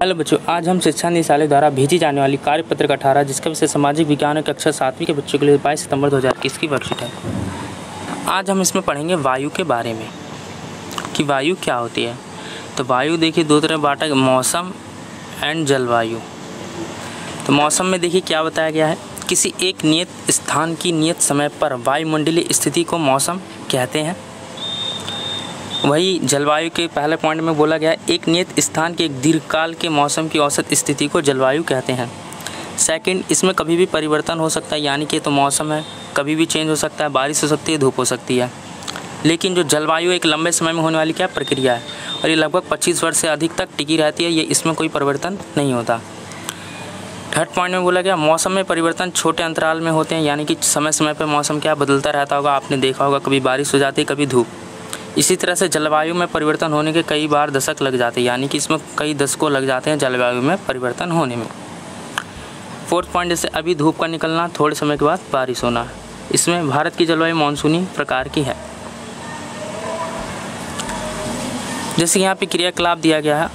Hello बच्चों, आज हम शिक्षा निदेशालय द्वारा भेजी जाने वाली कार्यपत्र 18 जिसका विषय सामाजिक विज्ञान और कक्षा 7वीं के बच्चों के लिए 22 सितंबर 2021 की वर्कशीट है। आज हम इसमें पढ़ेंगे वायु के बारे में कि वायु क्या होती है। तो वायु देखिए दो तरह बांटा है, मौसम एंड जलवायु। तो मौसम में देखिए क्या बताया गया है, किसी एक नियत स्थान की नियत समय पर वायुमंडलीय स्थिति को मौसम कहते हैं। वही जलवायु के पहले पॉइंट में बोला गया है, एक नियत स्थान के एक दीर्घकाल के मौसम की औसत स्थिति को जलवायु कहते हैं। सेकंड, इसमें कभी भी परिवर्तन हो सकता है, यानी कि तो मौसम है कभी भी चेंज हो सकता है, बारिश हो सकती है, धूप हो सकती है। लेकिन जो जलवायु एक लंबे समय में होने वाली क्या प्रक्रिया है और ये लगभग 25 वर्ष से अधिक तक टिकी रहती है, ये इसमें कोई परिवर्तन नहीं होता। थर्ड पॉइंट में बोला गया, मौसम में परिवर्तन छोटे अंतराल में होते हैं, यानी कि समय समय पर मौसम क्या बदलता रहता होगा, आपने देखा होगा कभी बारिश हो जाती है कभी धूप। इसी तरह से जलवायु में परिवर्तन होने के कई बार दशक लग जाते हैं, यानी कि इसमें कई दशकों लग जाते हैं जलवायु में परिवर्तन होने में। फोर्थ पॉइंट, जैसे अभी धूप का निकलना, थोड़े समय के बाद बारिश होना। इसमें भारत की जलवायु मानसूनी प्रकार की है। जैसे यहाँ पे क्रियाकलाप दिया गया है,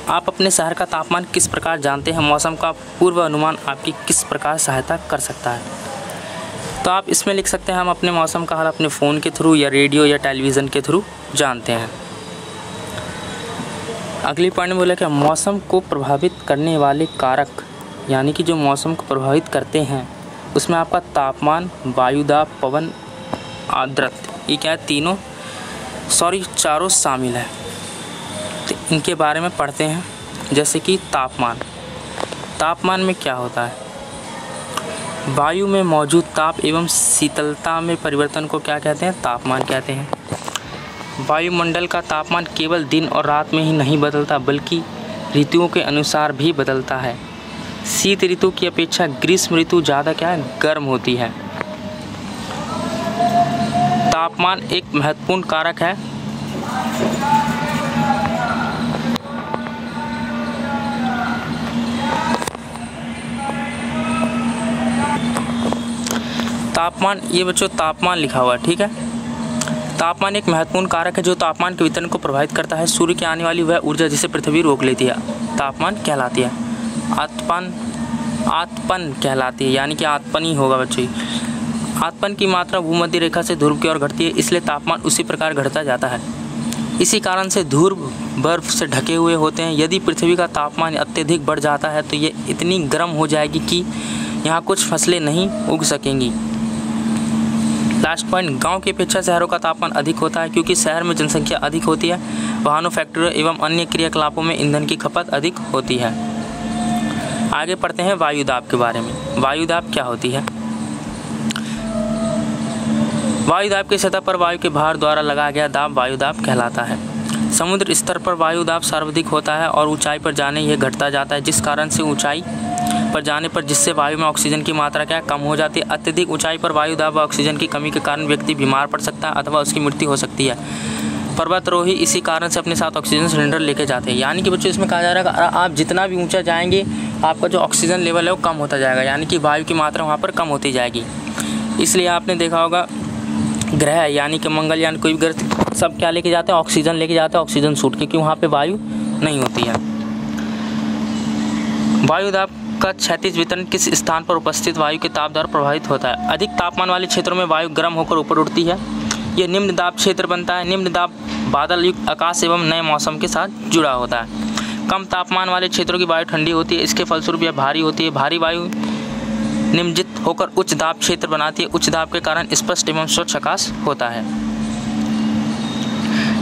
आप अपने शहर का तापमान किस प्रकार जानते हैं, मौसम का पूर्व अनुमान आपकी किस प्रकार सहायता कर सकता है। तो आप इसमें लिख सकते हैं, हम अपने मौसम का हाल अपने फ़ोन के थ्रू या रेडियो या टेलीविज़न के थ्रू जानते हैं। अगली पॉइंट में बोला कि मौसम को प्रभावित करने वाले कारक, यानी कि जो मौसम को प्रभावित करते हैं उसमें आपका तापमान, वायुदाब, पवन, आर्द्रता, ये क्या है, चारों शामिल है। तो इनके बारे में पढ़ते हैं। जैसे कि तापमान में क्या होता है, वायु में मौजूद ताप एवं शीतलता में परिवर्तन को क्या कहते हैं, तापमान कहते हैं। वायुमंडल का तापमान केवल दिन और रात में ही नहीं बदलता बल्कि ऋतुओं के अनुसार भी बदलता है। शीत ऋतु की अपेक्षा ग्रीष्म ऋतु ज़्यादा क्या है, गर्म होती है। तापमान एक महत्वपूर्ण कारक है तापमान, ये बच्चों तापमान लिखा हुआ है, ठीक है। तापमान एक महत्वपूर्ण कारक है जो तापमान के वितरण को प्रभावित करता है। सूर्य की आने वाली वह ऊर्जा जिसे पृथ्वी रोक लेती है तापमान कहलाती है। आतपन कहलाती है, यानी कि आतपन ही होगा बच्चों। आतपन की मात्रा भूमध्य रेखा से ध्रुव की ओर घटती है, इसलिए तापमान उसी प्रकार घटता जाता है। इसी कारण से ध्रुव बर्फ से ढके हुए होते हैं। यदि पृथ्वी का तापमान अत्यधिक बढ़ जाता है तो ये इतनी गर्म हो जाएगी कि यहाँ कुछ फसलें नहीं उग सकेंगी। लास्ट पॉइंट, गांव की अपेक्षा शहरों का तापमान अधिक होता है क्योंकि शहर में जनसंख्या अधिक होती है, वाहनों, फैक्ट्रियों एवं अन्य क्रियाकलापों में ईंधन की खपत अधिक होती है। आगे पढ़ते हैं वायुदाब के बारे में। वायुदाब क्या होती है, वायुदाब की सतह पर वायु के भार द्वारा लगाया गया दाब वायुदाब कहलाता है। समुद्र स्तर पर वायुदाब सर्वाधिक होता है और ऊंचाई पर जाने यह घटता जाता है, जिस कारण से ऊंचाई पर जाने पर जिससे वायु में ऑक्सीजन की मात्रा क्या कम हो जाती है। अत्यधिक ऊंचाई पर वायुदाब व ऑक्सीजन की कमी के कारण व्यक्ति बीमार पड़ सकता है अथवा उसकी मृत्यु हो सकती है। पर्वतारोही इसी कारण से अपने साथ ऑक्सीजन सिलेंडर लेके जाते हैं। यानी कि बच्चों इसमें कहा जा रहा है आप जितना भी ऊंचा जाएंगे आपका जो ऑक्सीजन लेवल है वो कम होता जाएगा, यानी कि वायु की मात्रा वहाँ पर कम होती जाएगी। इसलिए आपने देखा होगा ग्रह यानी कि मंगलयान कोई भी ग्रह सब क्या लेके जाते हैं, ऑक्सीजन लेके जाते हैं, ऑक्सीजन सूट, क्योंकि वहाँ पर वायु नहीं होती है। वायुदाब का क्षैतिज वितरण किस स्थान पर उपस्थित वायु के ताप द्वारा प्रभावित होता है। अधिक तापमान वाले क्षेत्रों में वायु गर्म होकर ऊपर उठती है, यह निम्न दाब क्षेत्र बनता है। निम्न दाब बादल युक्त आकाश एवं नए मौसम के साथ जुड़ा होता है। कम तापमान वाले क्षेत्रों की वायु ठंडी होती है, इसके फलस्वरूप यह भारी होती है। भारी वायु निम्नजित होकर उच्च दाब क्षेत्र बनाती है। उच्च दाब के कारण स्पष्ट एवं स्वच्छ आकाश होता है।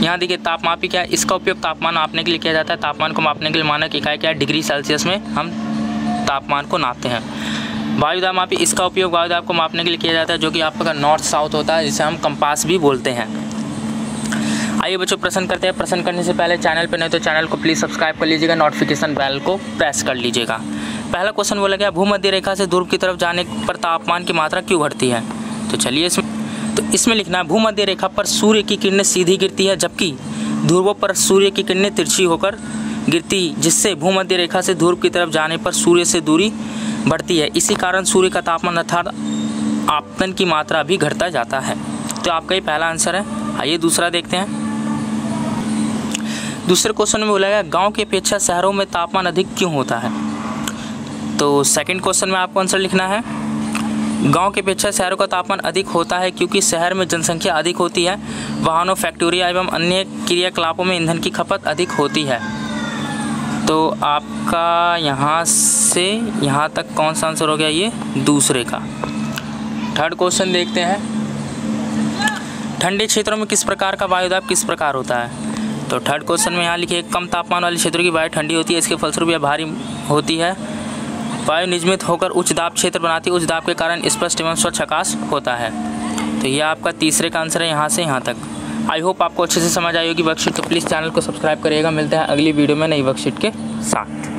यहाँ देखिए तापमापी क्या है, इसका उपयोग तापमान मापने के लिए किया जाता है। तापमान को मापने के लिए मानक इकाई क्या है, डिग्री सेल्सियस में हम तापमान को नापते हैं। वायुदाब मापी, इसका उपयोग वायुदाब को मापने के लिए किया जाता है, जो कि आपका नॉर्थ साउथ होता है, जिसे हम कंपास भी बोलते हैं। आइए बच्चों प्रश्न करते हैं। प्रश्न करने से पहले चैनल पर नहीं तो चैनल को प्लीज़ सब्सक्राइब कर लीजिएगा, नोटिफिकेशन बेल को प्रेस कर लीजिएगा। पहला क्वेश्चन बोला गया, भूमध्य रेखा से ध्रुव की तरफ जाने पर तापमान की मात्रा क्यों घटती है। तो चलिए इसमें लिखना है, भूमध्य रेखा पर सूर्य की किरणें सीधी गिरती है जबकि ध्रुवों पर सूर्य की किरणें तिरछी होकर गिरती, जिससे भूमध्य रेखा से ध्रुव की तरफ जाने पर सूर्य से दूरी बढ़ती है। इसी कारण सूर्य का तापमान अर्थात आपतन की मात्रा भी घटता जाता है। तो आपका ये पहला आंसर है। आइए दूसरा देखते हैं। दूसरे क्वेश्चन में बोला गया गांव की अपेक्षा शहरों में तापमान अधिक क्यों होता है। तो सेकंड क्वेश्चन में आपको आंसर लिखना है गांव की अपेक्षा शहरों का तापमान अधिक होता है क्योंकि शहर में जनसंख्या अधिक होती है, वाहनों, फैक्ट्रियों एवं अन्य क्रियाकलापों में ईंधन की खपत अधिक होती है। तो आपका यहाँ से यहाँ तक कौन सा आंसर हो गया, ये दूसरे का। थर्ड क्वेश्चन देखते हैं, ठंडे क्षेत्रों में किस प्रकार का वायुदाब किस प्रकार होता है। तो थर्ड क्वेश्चन में यहाँ लिखिए कम तापमान वाले क्षेत्रों की वायु ठंडी होती है, इसके फलस्वरूप यह भारी होती है। वायु नियमित होकर उच्च दाब क्षेत्र बनाती है, उच्च दाब के कारण स्पष्ट एवं स्वच्छ आकाश होता है। तो ये आपका तीसरे का आंसर है यहाँ से यहाँ तक। आई होप आपको अच्छे से समझ आई होगी वर्कशीट। तो प्लीज़ चैनल को सब्सक्राइब करिएगा। मिलते हैं अगली वीडियो में नई वर्कशीट के साथ।